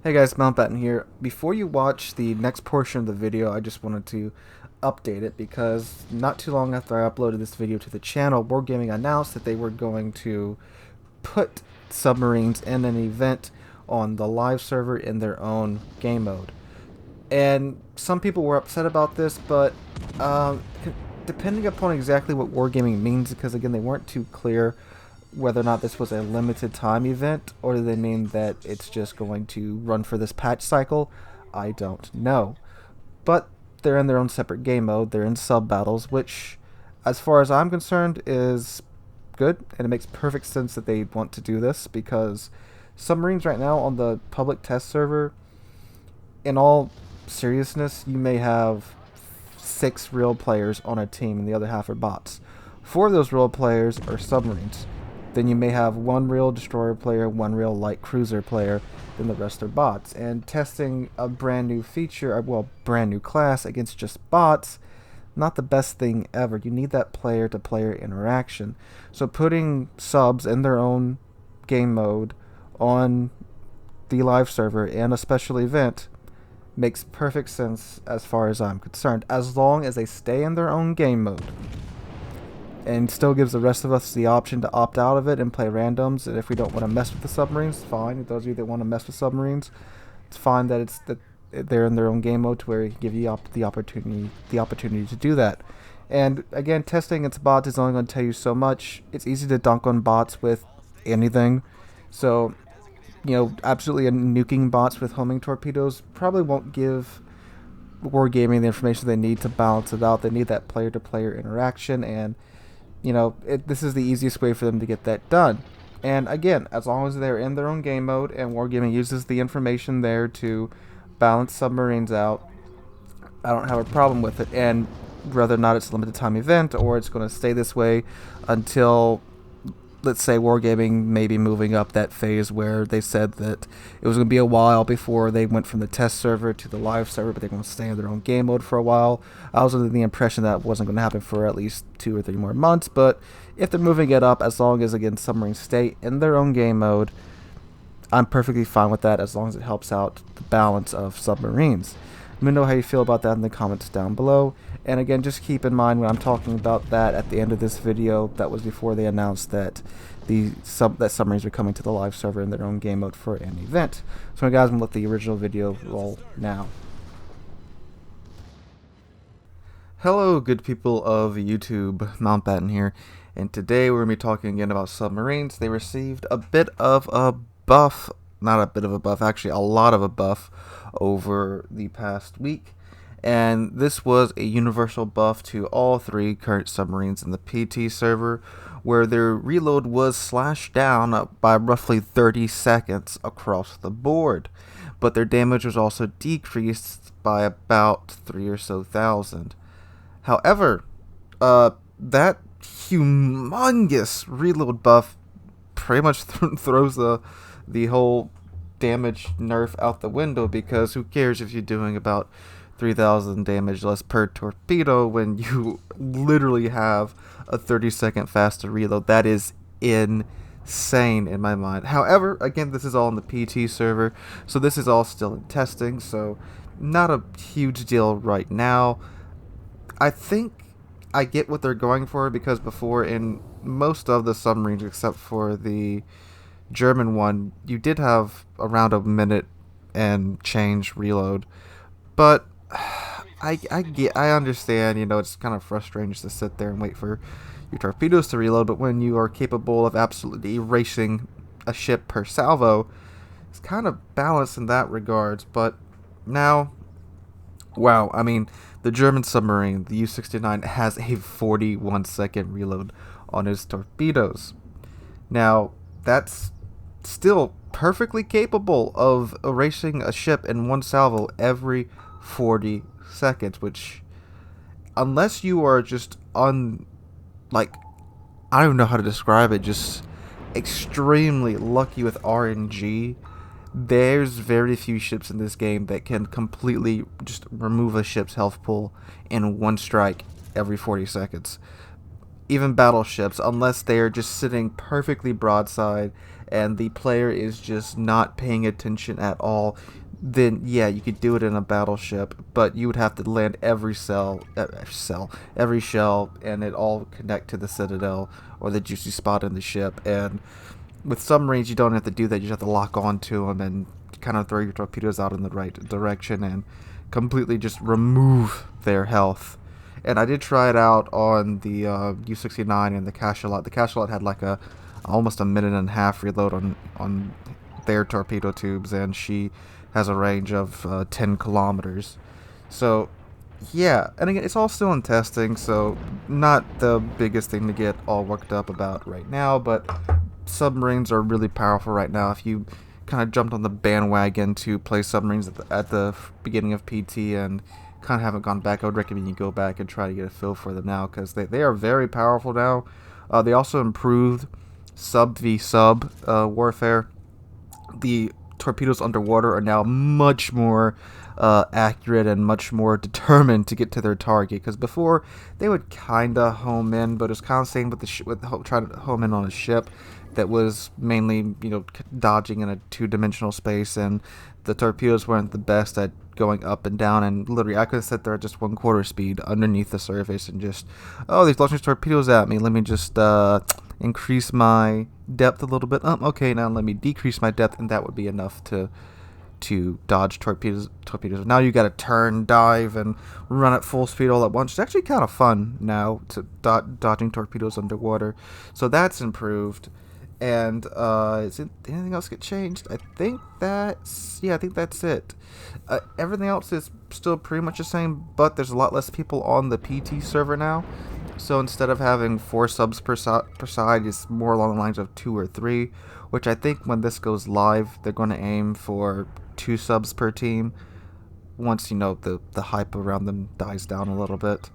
Hey guys, Mountbatten here. Before you watch the next portion of the video, I just wanted to update it because not too long after I uploaded this video to the channel, Wargaming announced that they were going to put submarines in an event on the live server in their own game mode. And some people were upset about this, but um, depending upon exactly what Wargaming means, because again, they weren't too clear whether or not this was a limited time event or do they mean that it's just going to run for this patch cycle. I don't know. But they're in their own separate game mode. They're in sub battles, which, as far as I'm concerned, is good. And it makes perfect sense that they want to do this because submarines right now on the public test server, in all seriousness, you may have 6 real players on a team and the other half are bots. 4 of those real players are submarines. Then you may have 1 real destroyer player, 1 real light cruiser player, then the rest are bots. And testing a brand new feature, well, brand new class against just bots, not the best thing ever. You need that player to player interaction. So putting subs in their own game mode on the live server and a special event makes perfect sense as far as I'm concerned, as long as they stay in their own game mode and still gives the rest of us the option to opt out of it and play randoms. And if we don't want to mess with the submarines, fine. Those of you that want to mess with submarines, it's fine that they're in their own game mode to where it give you the opportunity to do that. And again, testing against bots is only going to tell you so much. It's easy to dunk on bots with anything, so absolutely nuking bots with homing torpedoes probably won't give Wargaming the information they need to balance it out. They need that player-to-player interaction, and this is the easiest way for them to get that done. And again, as long as they're in their own game mode and Wargaming uses the information there to balance submarines out, I don't have a problem with it. And whether or not it's a limited time event or it's going to stay this way until, let's say, Wargaming may be moving up that phase where they said that it was going to be a while before they went from the test server to the live server, but they're going to stay in their own game mode for a while. I was under the impression that wasn't going to happen for at least 2 or 3 more months, but if they're moving it up, as long as, again, submarines stay in their own game mode, I'm perfectly fine with that as long as it helps out the balance of submarines. Let me know how you feel about that in the comments down below. And again, just keep in mind when I'm talking about that at the end of this video, that was before they announced that that submarines are coming to the live server in their own game mode for an event. So guys, I'm going to let the original video roll now. Hello, good people of YouTube, Mountbatten here, and today we're going to be talking again about submarines. They received a bit of a buff, not a bit of a buff, actually a lot of a buff over the past week. And this was a universal buff to all 3 current submarines in the PT server, where their reload was slashed down by roughly 30 seconds across the board. But their damage was also decreased by about 3 or so thousand. However, that humongous reload buff pretty much throws the whole damage nerf out the window, because who cares if you're doing about 3,000 damage less per torpedo when you literally have a 30-second faster reload. That is insane in my mind. However, again, this is all on the PT server, so this is all still in testing, so not a huge deal right now. I think I get what they're going for, because before, in most of the submarines except for the German one, you did have around a minute and change reload. But I understand, it's kind of frustrating just to sit there and wait for your torpedoes to reload, but when you are capable of absolutely erasing a ship per salvo, it's kind of balanced in that regards. But now, wow, I mean, the German submarine, the U-69, has a 41-second reload on its torpedoes. Now, that's still perfectly capable of erasing a ship in 1 salvo every 40 seconds, which, unless you are just I don't know how to describe it, just extremely lucky with RNG, there's very few ships in this game that can completely just remove a ship's health pool in 1 strike every 40 seconds. Even battleships, unless they are just sitting perfectly broadside and the player is just not paying attention at all, then yeah, you could do it in a battleship, but you would have to land every every shell, and it all connect to the citadel or the juicy spot in the ship. And with submarines, you don't have to do that. You just have to lock onto them and kind of throw your torpedoes out in the right direction and completely just remove their health. And I did try it out on the U-69 and the Cachalot. The Cachalot had like almost a minute and a half reload on their torpedo tubes, and she has a range of 10 kilometers. So yeah, and again, it's all still in testing, so not the biggest thing to get all worked up about right now, but submarines are really powerful right now. If you kind of jumped on the bandwagon to play submarines at the beginning of PT and kind of haven't gone back, I would recommend you go back and try to get a feel for them now, because they are very powerful now. They also improved sub v sub warfare. The torpedoes underwater are now much more accurate and much more determined to get to their target, because before they would kind of home in, but it's kind of same with trying to home in on a ship that was mainly, dodging in a two-dimensional space, and the torpedoes weren't the best at going up and down, and literally I could sit there at just 1/4 speed underneath the surface and just, oh, these launching torpedoes at me, let me just increase my depth a little bit. Okay, now let me decrease my depth, and that would be enough to dodge torpedoes. Now you got to turn, dive, and run at full speed all at once. It's actually kind of fun now to dodging torpedoes underwater, so that's improved. And is it anything else get changed? I think that's it. Everything else is still pretty much the same, but there's a lot less people on the PT server now. So instead of having 4 subs per side, it's more along the lines of 2 or 3, which I think when this goes live, they're going to aim for 2 subs per team once, the hype around them dies down a little bit.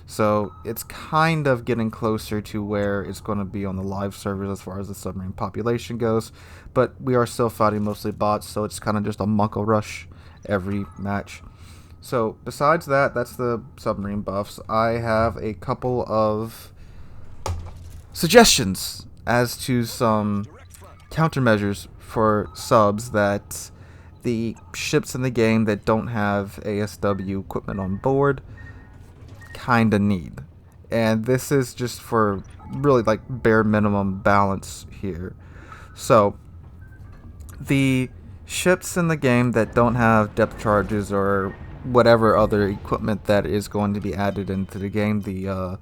So it's kind of getting closer to where it's going to be on the live servers as far as the submarine population goes, but we are still fighting mostly bots, so it's kind of just a muckle rush every match. So besides that, that's the submarine buffs. I have a couple of suggestions as to some countermeasures for subs that the ships in the game that don't have ASW equipment on board kinda need. And this is just for really like bare minimum balance here. So the ships in the game that don't have depth charges or whatever other equipment that is going to be added into the game, the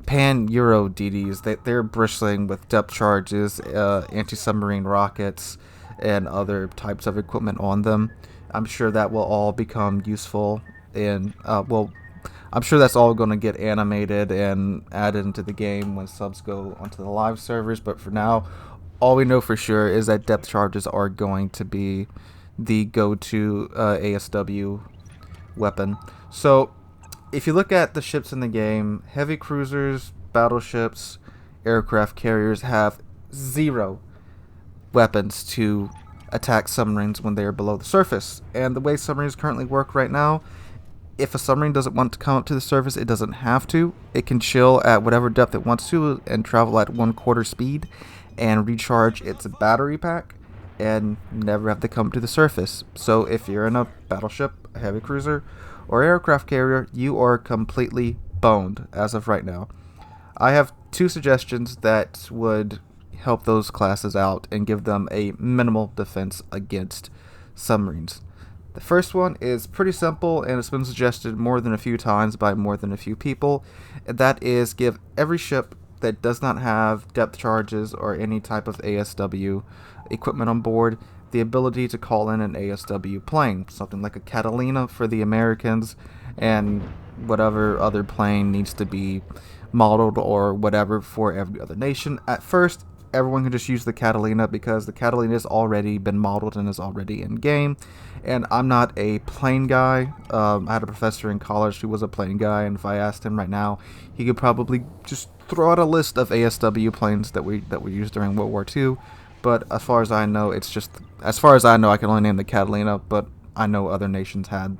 Pan-Euro DDs, they're bristling with depth charges, anti-submarine rockets, and other types of equipment on them. I'm sure that will all become useful in, I'm sure that's all going to get animated and added into the game when subs go onto the live servers, but for now, all we know for sure is that depth charges are going to be the go-to ASW weapon. So if you look at the ships in the game, heavy cruisers, battleships, aircraft carriers have 0 weapons to attack submarines when they are below the surface. And the way submarines currently work right now, if a submarine doesn't want to come up to the surface, it doesn't have to. It can chill at whatever depth it wants to and travel at 1/4 speed and recharge its battery pack and never have to come to the surface. So if you're in a battleship, a heavy cruiser, or aircraft carrier, you are completely boned as of right now. I have 2 suggestions that would help those classes out and give them a minimal defense against submarines. The first one is pretty simple, and it's been suggested more than a few times by more than a few people, and that is give every ship that does not have depth charges or any type of ASW equipment on board the ability to call in an ASW plane, something like a Catalina for the Americans, and whatever other plane needs to be modeled or whatever for every other nation. At first, everyone can just use the Catalina because the Catalina has already been modeled and is already in game, and I'm not a plane guy. I had a professor in college who was a plane guy, and if I asked him right now, he could probably just throw out a list of ASW planes that we used during World War II. But as far as I know, I can only name the Catalina, but I know other nations had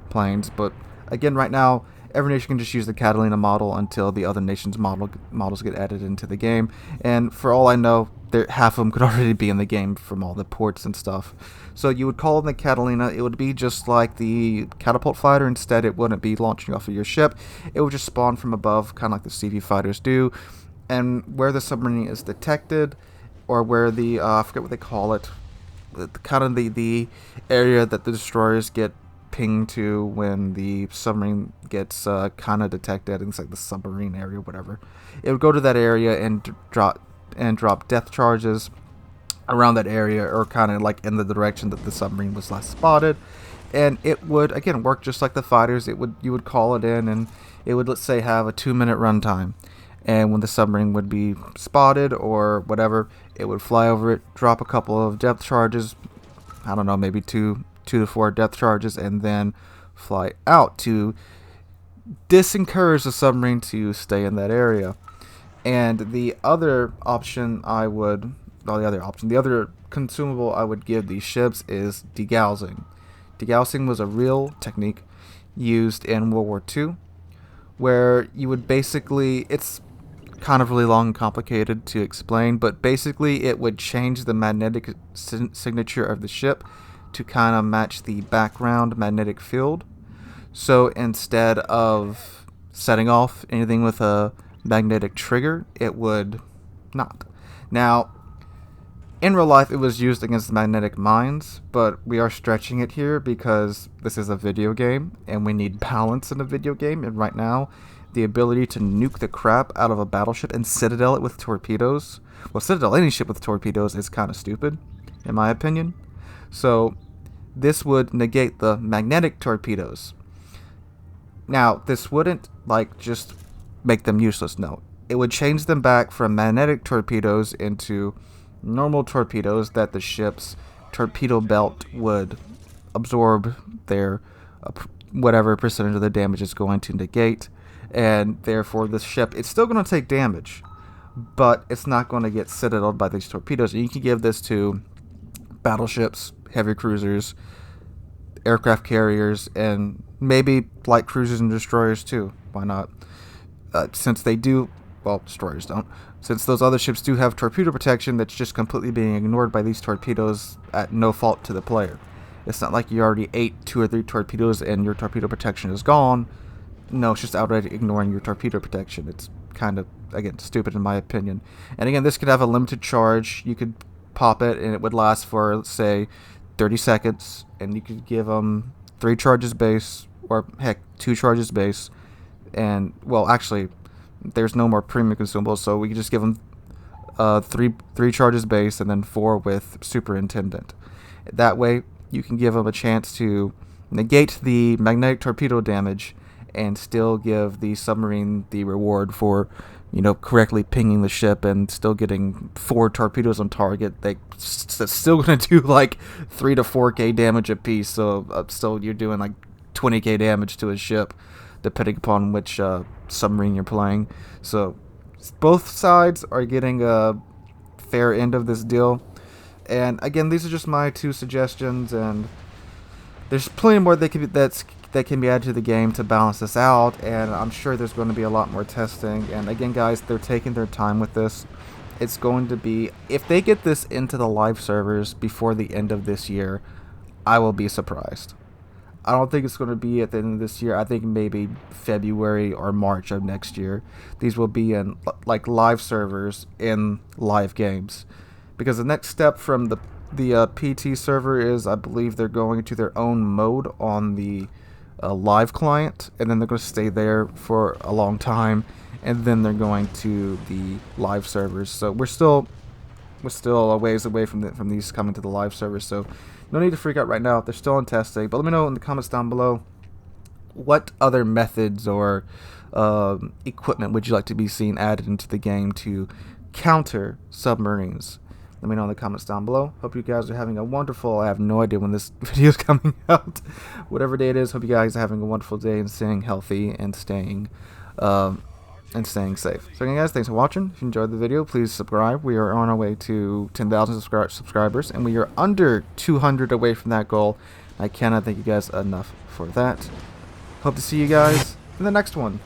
planes. But again, right now, every nation can just use the Catalina model until the other nations' models get added into the game. And for all I know, half of them could already be in the game from all the ports and stuff. So you would call in the Catalina. It would be just like the catapult fighter. Instead, it wouldn't be launching off of your ship. It would just spawn from above, kind of like the CV fighters do. And where the submarine is detected, or where the I forget what they call it, kind of the area that the destroyers get pinged to when the submarine gets kind of detected. It's like the submarine area, whatever. It would go to that area and drop depth charges around that area, or kind of like in the direction that the submarine was last spotted. And it would again work just like the fighters. You would call it in, and it would, let's say, have a 2-minute runtime. And when the submarine would be spotted or whatever, it would fly over it, drop a couple of depth charges, I don't know, maybe two to 4 depth charges, and then fly out to disencourage the submarine to stay in that area. And the other option the other consumable I would give these ships is degaussing. Degaussing was a real technique used in World War II, where you would basically, it's kind of really long and complicated to explain, but basically it would change the magnetic signature of the ship to kind of match the background magnetic field. So instead of setting off anything with a magnetic trigger, it would not. Now, in real life, it was used against magnetic mines, but we are stretching it here because this is a video game, and we need balance in a video game. And right now, the ability to nuke the crap out of a battleship and citadel it with torpedoes, well, citadel any ship with torpedoes is kind of stupid, in my opinion. So this would negate the magnetic torpedoes. Now, this wouldn't just make them useless. No, it would change them back from magnetic torpedoes into normal torpedoes that the ship's torpedo belt would absorb their whatever percentage of the damage is going to negate. And therefore, the ship, it's still going to take damage, but it's not going to get citadeled by these torpedoes. And you can give this to battleships, heavy cruisers, aircraft carriers, and maybe light cruisers and destroyers too. Why not? Since they do, well, destroyers don't. Since those other ships do have torpedo protection that's just completely being ignored by these torpedoes at no fault to the player. It's not like you already ate 2 or 3 torpedoes and your torpedo protection is gone. No, it's just outright ignoring your torpedo protection. It's kind of, again, stupid in my opinion. And again, this could have a limited charge. You could pop it and it would last for, let's say, 30 seconds. And you could give them 3 charges base, or heck, 2 charges base. And, well, actually, there's no more premium consumables, so we could just give them 3 charges base and then 4 with superintendent. That way, you can give them a chance to negate the magnetic torpedo damage and still give the submarine the reward for, correctly pinging the ship and still getting 4 torpedoes on target. That's still going to do 3 to 4k damage a piece. So still you're doing 20k damage to a ship, depending upon which submarine you're playing. So both sides are getting a fair end of this deal. And again, these are just my 2 suggestions, and there's plenty more that can be added to the game to balance this out, and I'm sure there's going to be a lot more testing. And again, guys, they're taking their time with this. It's going to be, if they get this into the live servers before the end of this year, I will be surprised. I don't think it's going to be at the end of this year. I think maybe February or March of next year. These will be in live servers in live games, because the next step from the PT server is, I believe they're going to their own mode on the live client, and then they're going to stay there for a long time, and then they're going to the live servers. So we're still a ways away from these coming to the live servers, so no need to freak out right now. They're still in testing. But let me know in the comments down below, what other methods or equipment would you like to be seen added into the game to counter submarines? Let me know in the comments down below. Hope you guys are having a wonderful, I have no idea when this video is coming out. Whatever day it is, hope you guys are having a wonderful day and staying healthy and staying safe. So again, guys, thanks for watching. If you enjoyed the video, please subscribe. We are on our way to 10,000 subscribers, and we are under 200 away from that goal. I cannot thank you guys enough for that. Hope to see you guys in the next one.